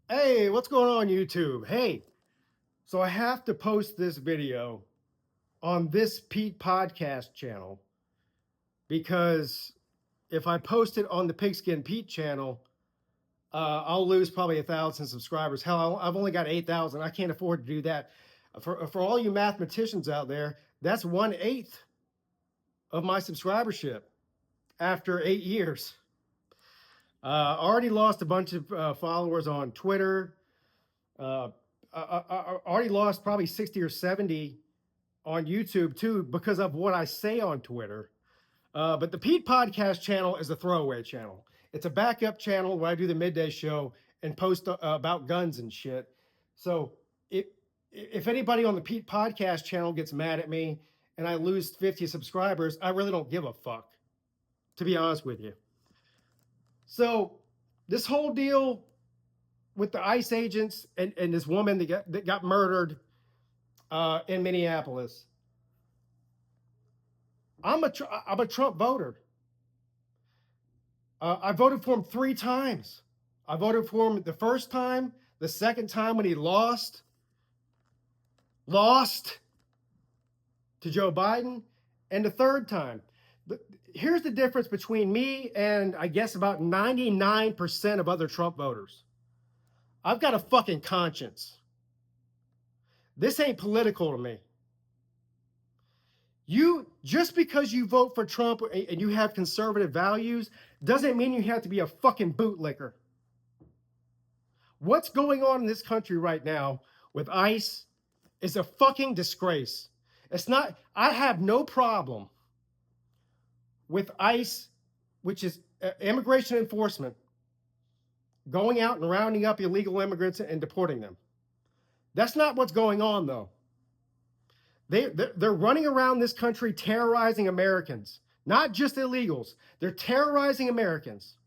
Hey, what's going on YouTube? Hey, so I have to post this video on this Pete podcast channel because if I post it on the Pigskin Pete channel, I'll lose probably 1,000 subscribers. Hell, I've only got 8,000. I can't afford to do that. For all you mathematicians out there, that's 1/8 of my subscribership after 8 years. Already lost a bunch of followers on Twitter. I already lost probably 60 or 70 on YouTube too because of what I say on Twitter. But the Pete Podcast channel is a throwaway channel. It's a backup channel where I do the midday show and post about guns and shit. So if anybody on the Pete Podcast channel gets mad at me and I lose 50 subscribers, I really don't give a fuck, to be honest with you. So this whole deal with the ICE agents and this woman that got murdered in Minneapolis. I'm a Trump voter. I voted for him 3 times. I voted for him the first time, the second time when he lost to Joe Biden, and the third time. Here's the difference between me and I guess about 99% of other Trump voters. I've got a fucking conscience. This ain't political to me. Just because you vote for Trump and you have conservative values doesn't mean you have to be a fucking bootlicker. What's going on in this country right now with ICE is a fucking disgrace. It's not, I have no problem with ICE, which is immigration enforcement, going out and rounding up illegal immigrants and deporting them. That's not what's going on though. They're running around this country terrorizing Americans, not just illegals. They're terrorizing Americans.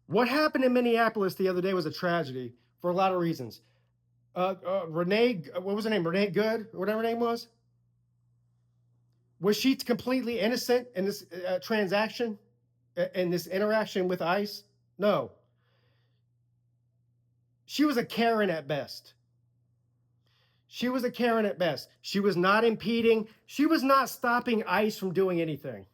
What happened in Minneapolis the other day was a tragedy for a lot of reasons. Renee, what was her name? Renee Good, or whatever her name was. Was she completely innocent in this transaction, in this interaction with ICE? No. She was a Karen at best. She was a Karen at best. She was not impeding. She was not stopping ICE from doing anything.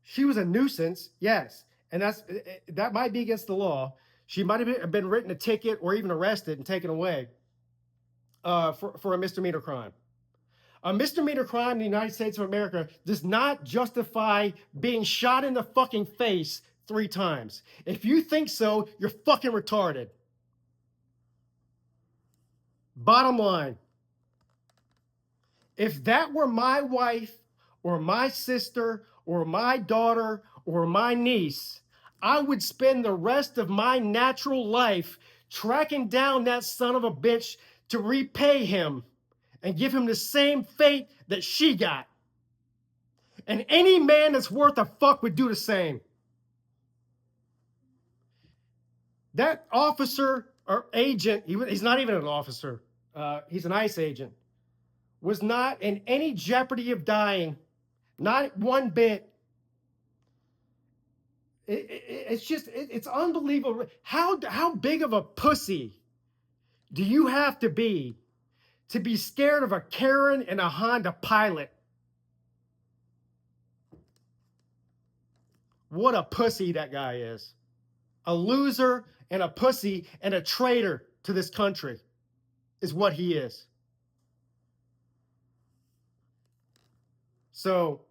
She was a nuisance, yes, and that might be against the law. She might have been written a ticket or even arrested and taken away for a misdemeanor crime. A misdemeanor crime in the United States of America does not justify being shot in the fucking face 3 times. If you think so, you're fucking retarded. Bottom line, if that were my wife or my sister or my daughter or my niece, I would spend the rest of my natural life tracking down that son of a bitch to repay him and give him the same fate that she got. And any man that's worth a fuck would do the same. That officer or agent, he's not even an officer, he's an ICE agent, was not in any jeopardy of dying, not one bit. It's unbelievable. How big of a pussy do you have to be scared of a Karen and a Honda Pilot? What a pussy that guy is. A loser and a pussy and a traitor to this country is what he is. So,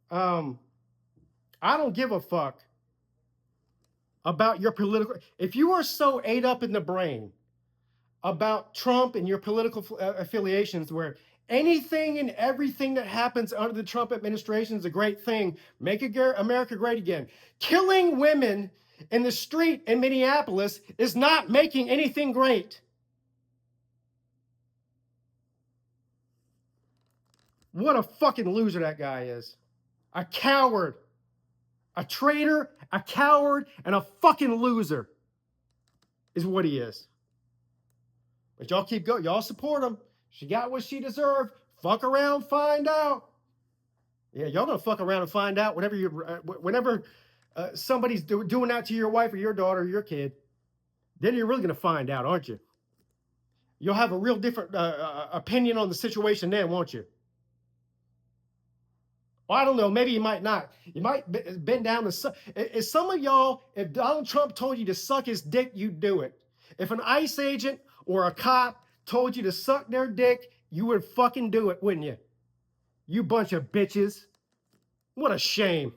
I don't give a fuck about your political. If you are so ate up in the brain about Trump and your political affiliations, where anything and everything that happens under the Trump administration is a great thing, make America great again. Killing women in the street in Minneapolis is not making anything great. What a fucking loser that guy is. A coward. A traitor, a coward, and a fucking loser is what he is. But y'all keep going. Y'all support him. She got what she deserved. Fuck around, find out. Yeah, y'all gonna fuck around and find out whenever somebody's doing that to your wife or your daughter or your kid, then you're really going to find out, aren't you? You'll have a real different opinion on the situation then, won't you? Well, I don't know. Maybe you might not. You might bend down to suck. Is some of y'all, if Donald Trump told you to suck his dick, you'd do it. If an ICE agent or a cop told you to suck their dick, you would fucking do it, wouldn't you? You bunch of bitches. What a shame.